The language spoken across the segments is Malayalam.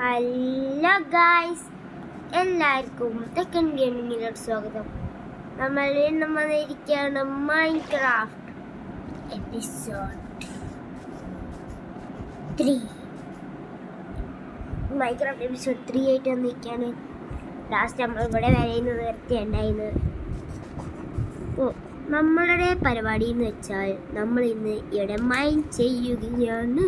ഹലോ ഗായ്സ്, എല്ലാവർക്കും തെക്കൻ ഗെയിമിങ്ങിലോട്ട് സ്വാഗതം. നമ്മൾ ഇന്ന് വന്നിരിക്കുകയാണ് മൈൻക്രാഫ്റ്റ് എപ്പിസോഡ് 3. മൈൻക്രാഫ്റ്റ് എപ്പിസോഡ് 3 ആയിട്ട് വന്നിരിക്കുകയാണ്. ലാസ്റ്റ് നമ്മൾ ഇവിടെ വരെയുന്ന നേരത്തെ ഉണ്ടായിരുന്നത്. അപ്പോൾ നമ്മളുടെ പരിപാടി എന്ന് വെച്ചാൽ നമ്മൾ ഇന്ന് ഇവിടെ മൈൻ ചെയ്യുകയാണ്.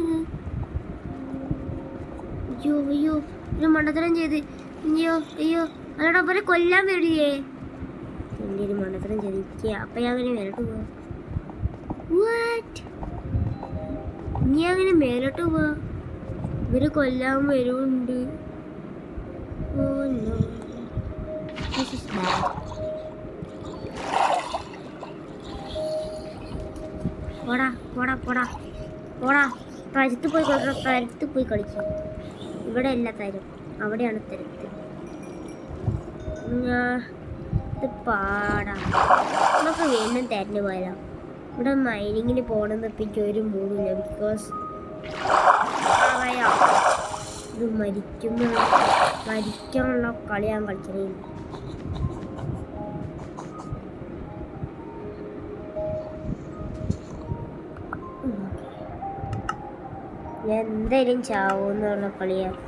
അയ്യോ അയ്യോ, ഒരു മണ്ടത്തരം ചെയ്ത്. അയ്യോ അയ്യോ, അതോടെ പോലെ കൊല്ലാൻ വരില്ലേ? എൻ്റെ ഒരു മണ്ടത്തരം ചെയ്തിരിക്കുക. അപ്പം ഞാൻ അങ്ങനെ മേലോട്ട് പോവാ. നീ അങ്ങനെ മേലോട്ട് പോവാ, ഇവര് കൊല്ലാൻ വരുന്നുണ്ട്. പോടാ പോടാ പോടാ പോടാ, തരത്ത് പോയി കളിക്കണം, തരത്ത് പോയി കളിക്കും. ഇവിടെ അല്ല തരും, അവിടെയാണ് തരത്ത്. ഇത് പാടാ, നമുക്ക് വീണ്ടും തരഞ്ഞു പോയാലോ. ഇവിടെ മൈനിങ്ങിന് പോകണമെന്ന് ഇപ്പം എനിക്ക് ഒരു മൂടില്ല. ബിക്കോസ് ഇത് മരിക്കാനുള്ള കളി ഞാൻ കളിക്കണേ. എന്തായാലും ചാവൂന്നുള്ള കളിയാണ്.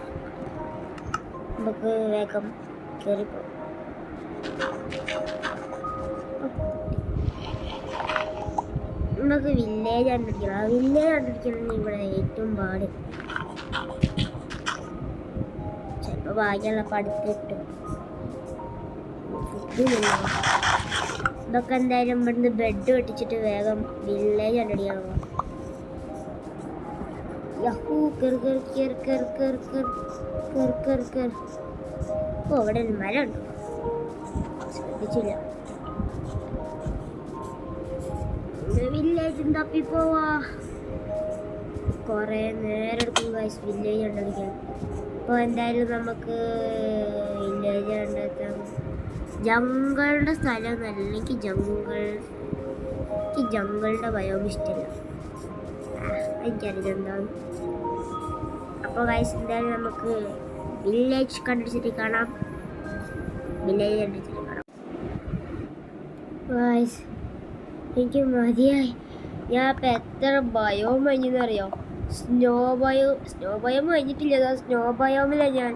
നമുക്ക് വേഗം കയറിപ്പോ. നമുക്ക് വില്ലേജ് കണ്ടുപിടിക്കണം. ആ വില്ലേജ് കണ്ടുപിടിക്കണം ഇവിടെ ഏറ്റവും പാട്. ചിലപ്പോൾ ഭാഗ്യമുള്ള പഠിത്തിട്ടു. ഇതൊക്കെ എന്തായാലും ഇവിടുന്ന് ബെഡ് വെട്ടിച്ചിട്ട് വേഗം വില്ലേജ് കണ്ടുപിടിക്കണം. യഹൂ, ഓ അവിടെ ഒരു മരം ഉണ്ട്, ശ്രദ്ധിച്ചില്ല. വില്ലേജ് തപ്പിപ്പോവാ. കൊറേ നേരം എടുക്കും ഗൈസ് വില്ലേജ് കണ്ടുപിടിക്കാൻ. അപ്പോൾ എന്തായാലും നമുക്ക് വില്ലേജ് കണ്ടെത്താം. ജംഗിളുടെ സ്ഥലം നല്ല. എനിക്ക് ജംഗിളുടെ ഭയം ഇഷ്ടമല്ല. എനിക്കറിയില്ല എന്താണ്. അപ്പോൾ ഗൈസ് എന്തായാലും നമുക്ക് വില്ലേജ് കണ്ടുപിടിച്ചിട്ട് കാണാം. ഗൈസ് എനിക്ക് മതിയായി. ഞാൻ ഇപ്പം എത്ര ബയോം കഴിഞ്ഞെന്നറിയോ? സ്നോ ബയോം കഴിഞ്ഞിട്ടില്ല. സ്നോ ബയോമിലാണ് ഞാൻ.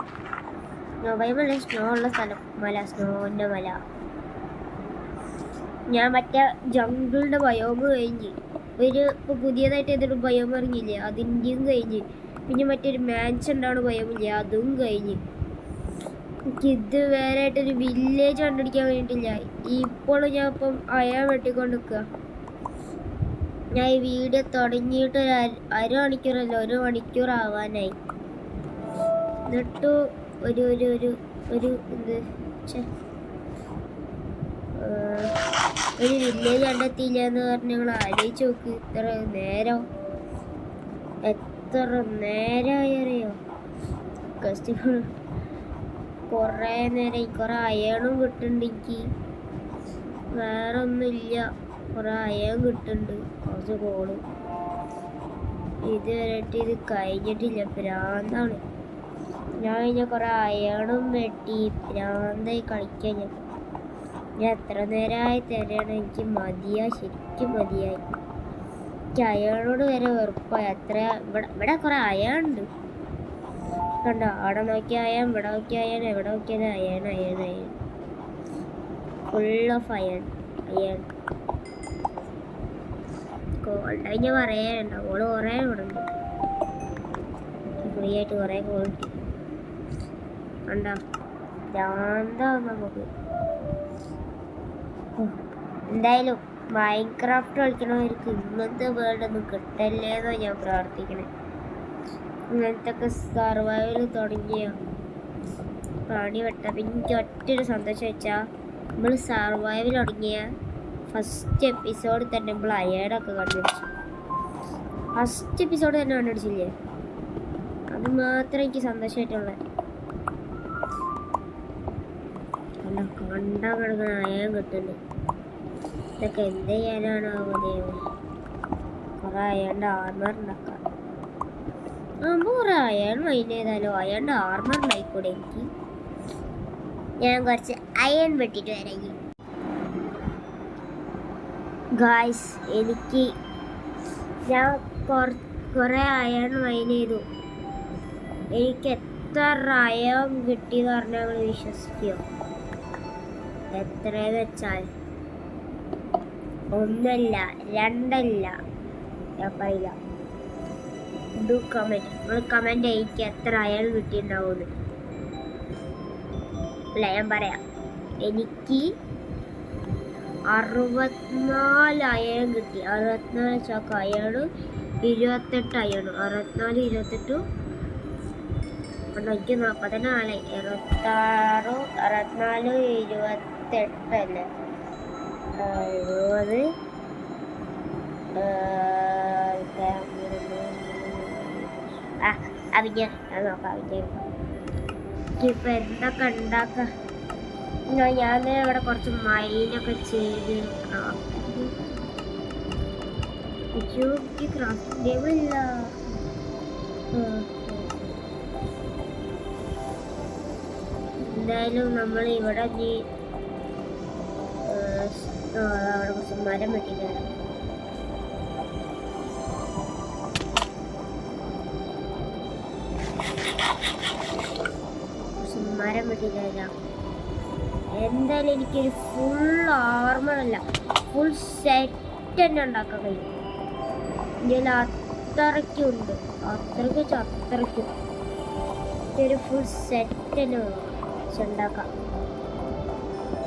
സ്നോ ബയോമല്ല, സ്നോ ഉള്ള സ്ഥലം, മല, സ്നോൻ്റെ മല. ഞാൻ മറ്റേ ജംഗിളുടെ ബയോമ് കഴിഞ്ഞ് ഇപ്പോൾ പുതിയതായിട്ട് ഏതൊരു ബയോം ഇറങ്ങിയില്ലേ, അതിൻ്റെയും കഴിഞ്ഞ്. പിന്നെ മറ്റൊരു മാൻഷൻ ഉണ്ടാവുന്ന ബയോമില്ലേ, അതും കഴിഞ്ഞ്. എനിക്ക് ഇതുവരെ ആയിട്ടൊരു വില്ലേജ് കണ്ടുപിടിക്കാൻ വേണ്ടിയിട്ടില്ല. ഇപ്പോഴും ഞാൻ ഇപ്പം അയാൾ വെട്ടിക്കൊണ്ട് നിൽക്കുക. ഞാൻ ഈ വീഡിയോ തുടങ്ങിയിട്ട് അരമണിക്കൂറല്ല, 1 മണിക്കൂർ ആവാനായി. എന്നിട്ട് ഒരു വില്ലേജ് കണ്ടെത്തിയില്ല എന്ന് പറഞ്ഞ് ഞങ്ങൾ ആലോചിച്ച് നോക്ക്. എത്ര നേരമായറിയോ? കുറേ നേരം. കുറേ അയണും കിട്ടുന്നുണ്ട് എനിക്ക്. വേറെ ഒന്നുമില്ല, കുറേ അയൺ കിട്ടുന്നുണ്ട്, കുറച്ച് കോള്. ഇതുവരെയായിട്ട് ഇത് കഴിഞ്ഞിട്ടില്ല. ഭ്രാന്താണ്. ഞാൻ കഴിഞ്ഞാൽ കുറേ അയണും വെട്ടി ഭ്രാന്തായി കളിക്കാൻ. ഞാൻ എത്ര നേരമായി തരണം. എനിക്ക് മതിയായി, ശരിക്കും മതിയായി. എനിക്ക് അയണോട് വരെ വെറുപ്പായി. ഇവിടെ കുറേ അയണുണ്ട് കണ്ടോ. അവിടെ നോക്കിയ അയൺ, ഇവിടെ നോക്കിയ അയൺ, എവിടെ നോക്കിയാലും iron. Full of iron. Gold കഴിഞ്ഞാൽ പറയാനുണ്ടോ? ഗോള് കുറേ ഇവിടെ ഉണ്ട്. ഫ്രീ ആയിട്ട് കുറേ ഗോൾഡ് കണ്ടോ. ഭ്രാന്താവും നമുക്ക്. എന്തായാലും മൈൻക്രാഫ്റ്റ് കളിക്കണവർക്ക് ഇങ്ങനത്തെ വേൾഡൊന്നും കിട്ടല്ലേന്നോ ഞാൻ പ്രാർത്ഥിക്കണേ. ഇങ്ങനത്തെ ഒക്കെ സർവൈവൽ തുടങ്ങിയ പണി വെട്ട. പിന്നെ എനിക്ക് ഒറ്റൊരു സന്തോഷം വെച്ചാൽ നമ്മൾ സർവൈവൽ തുടങ്ങിയ ഫസ്റ്റ് എപ്പിസോഡ് തന്നെ നമ്മൾ അയണൊക്കെ കണ്ടുപിടിച്ചു. ഫസ്റ്റ് എപ്പിസോഡ് തന്നെ കണ്ടുപിടിച്ചില്ലേ, അത് മാത്രമേ എനിക്ക് സന്തോഷമായിട്ടുള്ളത്. കണ്ടാ കിടക്കുന്ന അയൺ കിട്ടുന്നുണ്ട്. ഇതൊക്കെ എന്ത് ചെയ്യാനാണോ ദൈവം. കുറേ അയണ്ട ആർമർ ഉണ്ടാക്കാം. ആകുമ്പോൾ കുറെ അയൺ മൈൻ ചെയ്താലോ? അയണിൻ്റെ ആർമർ ഉണ്ടായിക്കൂടെ എനിക്ക്? ഞാൻ കുറച്ച് അയൺ വെട്ടിട്ട് വരാം. ഗായ്സ്, ഞാൻ കുറെ അയൺ മൈൻ ചെയ്തു. എനിക്ക് എത്ര അയൺ കിട്ടിയെന്ന് പറഞ്ഞാൽ നിങ്ങൾ വിശ്വസിക്കുമോ? എത്രയെന്ന് വെച്ചാൽ 1 അല്ല 2 അല്ല, ഞാൻ പറയില്ല. ഡു കമൻറ്റ്, നിങ്ങൾ കമൻറ്റ് എനിക്ക് എത്ര അയൺ കിട്ടിയിട്ടുണ്ടാവുമെന്ന്. അല്ല, ഞാൻ പറയാം. എനിക്ക് 64 അയൺ കിട്ടി. 64 ചാക്ക് അയണ്, 28 അയണ്. 64 28 എനിക്ക് 44 26 64 28 അല്ലേ? 70 അവിഞ്ഞ നോക്കാം. ഇപ്പം എന്തൊക്കെ ഉണ്ടാക്കാം? ഞാൻ ഇവിടെ കുറച്ച് മൈനൊക്കെ ചെയ്ത് ക്രാഫ്റ്റ് ടേബിൾ ഇല്ല. എന്തായാലും നമ്മൾ ഇവിടെ അവിടെ കുറച്ച് മരം വെട്ടിയിട്ടുണ്ട്. മരം വെട്ടിയില്ല. എന്തായാലും എനിക്കൊരു ഫുൾ ആർമർ അല്ല, ഫുൾ സെറ്റ് തന്നെ ഉണ്ടാക്കാൻ കഴിയും. ഇതിൽ അത്രയ്ക്കുണ്ട്, അത്രയ്ക്കും ഒരു ഫുൾ സെറ്റ് തന്നെ ഉണ്ടാക്കാം.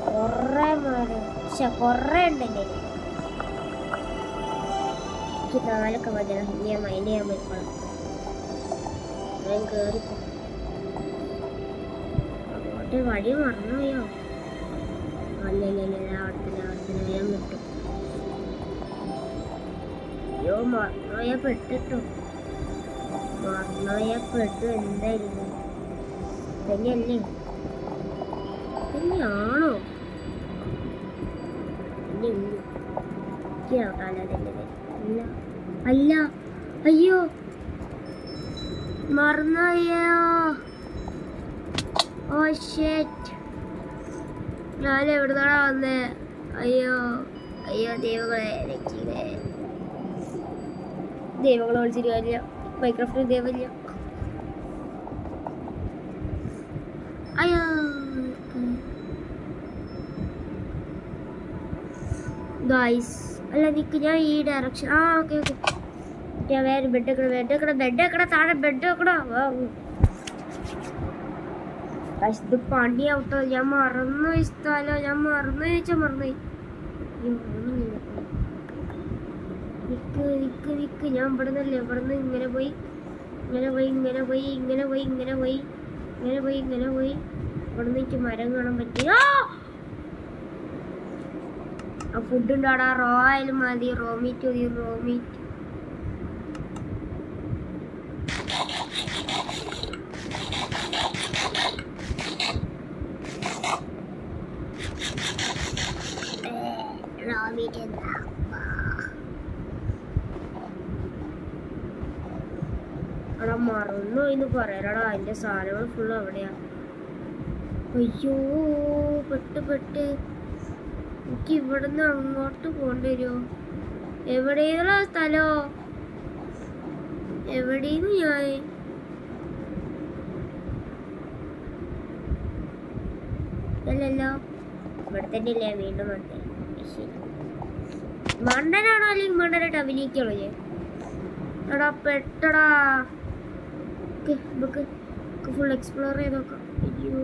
കുറേ മരം, കുറേ ഉണ്ടല്ലേ. എനിക്ക് 4 മതിയാണ്. ഞാൻ മൈൻഡ് ചെയ്യാൻ പറ്റണം. ഞാൻ കയറിപ്പോ അങ്ങോട്ട് വഴി മറന്നുപോയോ? അല്ലല്ല, അവിടെ ഞാൻ കിട്ടും. അയ്യോ, മറന്നുപോയാ പെട്ടിട്ടോ. മറന്നുപോയാ പെട്ടു. എന്തായിരുന്നു തന്നെയല്ലേ? തന്നെയാണോ? അല്ല, അയ്യോ, മറന്നുപോയോ? ഓ ഷിറ്റ്, ഞാൻ എവിടുന്നാണ് വന്നേ? അയ്യോ ദൈവങ്ങളെ രക്ഷിക്കണേ. ദൈവങ്ങളെ വിളിച്ചിട്ട് കാര്യമില്ല, മൈക്രോഫോൺ ദൈവമില്ല. അയ്യോ ഗായ്സ്, അല്ല നിക്ക്, ഞാൻ ഈ ഡയറക്ഷൻ. ഓക്കെ. ഞാൻ വേറെ ബെഡ് വെക്കണ താഴെ ബെഡ് വെക്കണോ? ഇത് പണിയാവട്ടോ. ഞാൻ മറന്നു സ്ഥലം, ഞാൻ മറന്നുപോയി. നിക്ക്, ഞാൻ ഇവിടെ നിന്ന് ഇങ്ങനെ പോയി. ഇവിടെ നിന്ന് എനിക്ക് മരം കാണാൻ പറ്റി. ആ ഫുഡ് ഉണ്ടാടാ, റോ ആയാലും മതി, റോ മീറ്റ്. എടാ മറന്നു എന്ന് പറയാടാ, അതിന്റെ സാധനങ്ങൾ ഫുള്ള് അവിടെയാ. അയ്യോ, പെട്ട് എനിക്ക് ഇവിടുന്ന് അങ്ങോട്ട് പോകേണ്ടി വരുമോ? എവിടെയുള്ള സ്ഥലോ? എവിടെയെന്ന് ഞാൻ അല്ലല്ലോ, ഇവിടെ തന്നെ ഇല്ലേ? വീണ്ടും വന്നേ. ശരി, മണ്ടനാണോ അല്ലെങ്കിൽ മണ്ടനായിട്ട് അഭിനയിക്കണോ ഞാൻ? എടാ പെട്ടടാ. നമുക്ക് ഫുൾ എക്സ്പ്ലോർ ചെയ്ത് നോക്കാം. അയ്യോ,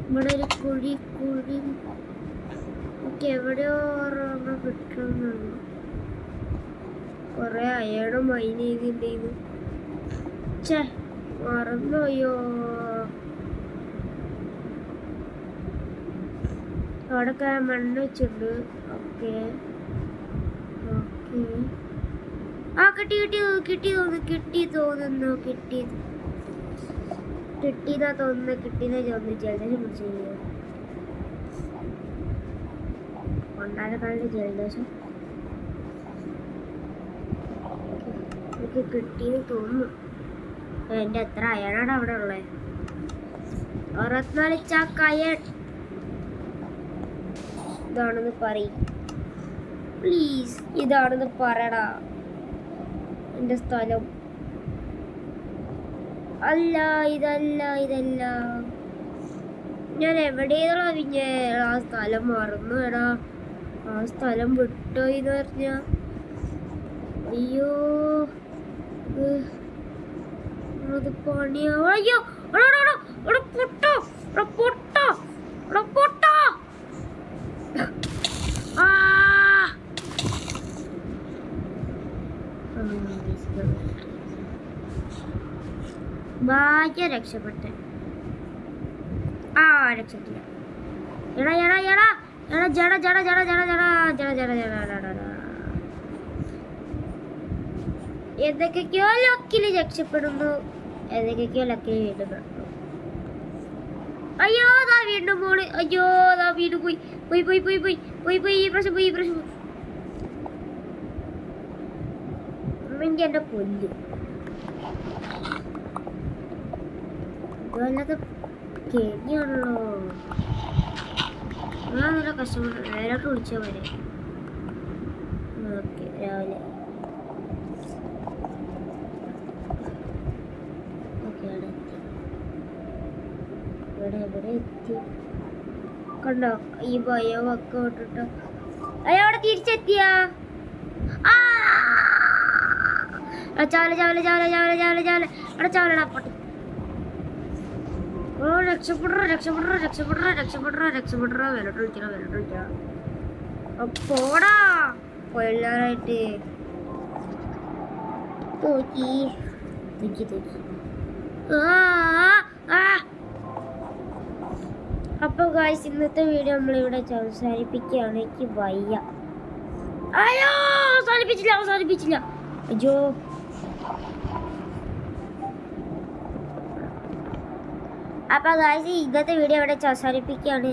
ഇവിടെ ഒരു കുഴി. എനിക്ക് എവിടെയോ കിട്ടുന്നുണ്ട്. കുറെ അയണം മൈൻ ചെയ്തിട്ടുണ്ടായിരുന്നു. ഛേ, മറന്നുപോയോ? അവിടെയൊക്കെ മണ്ണ് വെച്ചിട്ടുണ്ട്. ഓക്കെ. കിട്ടി തോന്നുന്നു. ജലദോഷം പിടിച്ചു കൊണ്ടാരക്കാളുടെ ജലദോഷം. എനിക്ക് കിട്ടിയെന്ന് തോന്നുന്നു. എൻ്റെ എത്ര അയണാണ് അവിടെ ഉള്ളത്? 64 ചാക്ക് അയൺ. ഇതാണെന്ന് പറയും പ്ലീസ്. ഇതാണെന്ന് പറയടാ എൻ്റെ സ്ഥലം. അല്ല, ഇതല്ല. ഞാൻ എവിടെയുള്ള പിന്നെ ആ സ്ഥലം മറന്നു. എടാ, ആ സ്ഥലം വിട്ടോയിന്ന് പറഞ്ഞ. അയ്യോ, അത് പണിയാവോ? അയ്യോ, പൊട്ടോ. ഭാഗ്യ രക്ഷപ്പെട്ടെ. രക്ഷപ്പെട്ടില്ല. എന്തൊക്കെയോ ലക്കില് രക്ഷപ്പെടുന്നു, എന്തൊക്കെയോ ലക്കില് വീണ്ടും പെടുന്നു. അയ്യോ, ദാ വീണ്ടും പോണ്. അയ്യോ, ദാ വീണ്ടും പോയി. ഈ പ്രശ്നം പോയി. എന്റെ കൊല്ല് ഇതല്ലാതെ കെണിയാണല്ലോ. ഞാൻ നല്ല കഷ്ടപ്പെട്ടു. നേരോട്ട് വിളിച്ചാൽ വരെ. ഓക്കെ, രാവിലെ ഇവിടെ എത്തി. കണ്ടോ ഈ ബയോ ഒക്കെ വിട്ടിട്ടോ. അവിടെ തിരിച്ചെത്തിയ ചാവലടാ പൊട്ടി. ഓ, രക്ഷപ്പെടറ. വിലട്ട് വിളിക്കണം. പോടാ കൊല്ലാനായിട്ട്. തൂക്കി. അപ്പൊ ഗായ്സ്, ഇന്നത്തെ വീഡിയോ നമ്മളിവിടെ അവസാനിപ്പിക്കുകയാണ്. എനിക്ക് വയ്യ. അയ്യോ, അവസാനിപ്പിച്ചില്ല. അയ്യോ, അപ്പൊ ഗായ്സ്, ഇന്നത്തെ വീഡിയോ ഇവിടെ അവസാനിപ്പിക്കുകയാണ്.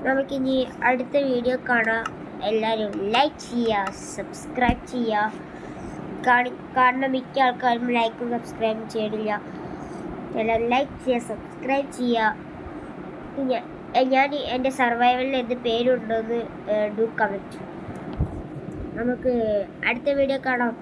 നമുക്കിനി അടുത്ത വീഡിയോ കാണാം. എല്ലാവരും ലൈക്ക് ചെയ്യുക, സബ്സ്ക്രൈബ് ചെയ്യുക. കാണുന്ന മിക്ക ആൾക്കാരും ലൈക്കും സബ്സ്ക്രൈബും ചെയ്യണില്ല. എല്ലാവരും ലൈക്ക് ചെയ്യുക, സബ്സ്ക്രൈബ് ചെയ്യുക. ഞാൻ എൻ്റെ സർവൈവലിൽ എന്ത് പേരുണ്ടെന്ന് ഡു കമൻറ്റ്. നമുക്ക് അടുത്ത വീഡിയോ കാണാം.